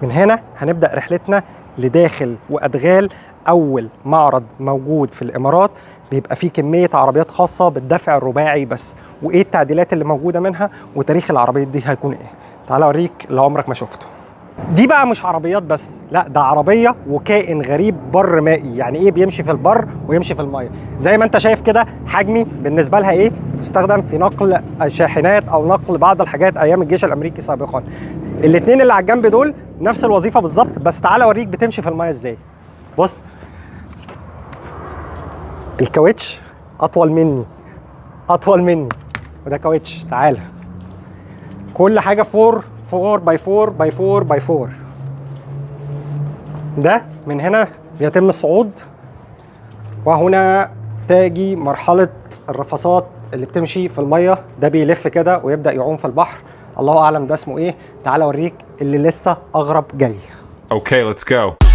من هنا هنبدأ رحلتنا لداخل وأدغال أول معرض موجود في الإمارات بيبقى فيه كمية عربيات خاصة بالدفع الرباعي بس، وإيه التعديلات اللي موجودة منها وتاريخ العربيات دي هيكون إيه. تعال أوريك اللي عمرك ما شفته. دي بقى مش عربيات بس، لا ده عربية وكائن غريب بر مائي. يعني ايه بيمشي في البر ويمشي في المية؟ زي ما انت شايف كده حجمي بالنسبة لها ايه، بتستخدم في نقل شاحنات او نقل بعض الحاجات ايام الجيش الامريكي سابقا. الاتنين اللي على الجنب دول نفس الوظيفة بالظبط، بس تعالى اوريك بتمشي في المية ازاي. بص، الكاوتش اطول مني وده كاوتش. تعالى، كل حاجة 4 باي 4 باي 4 باي 4. ده من هنا بيتم الصعود، وهنا تاجي مرحلة الرفصات اللي بتمشي في المية. ده بيلف كده ويبدأ يعوم في البحر، الله أعلم ده اسمه إيه. تعال أوريك اللي لسه أغرب جاي. Okay, let's go.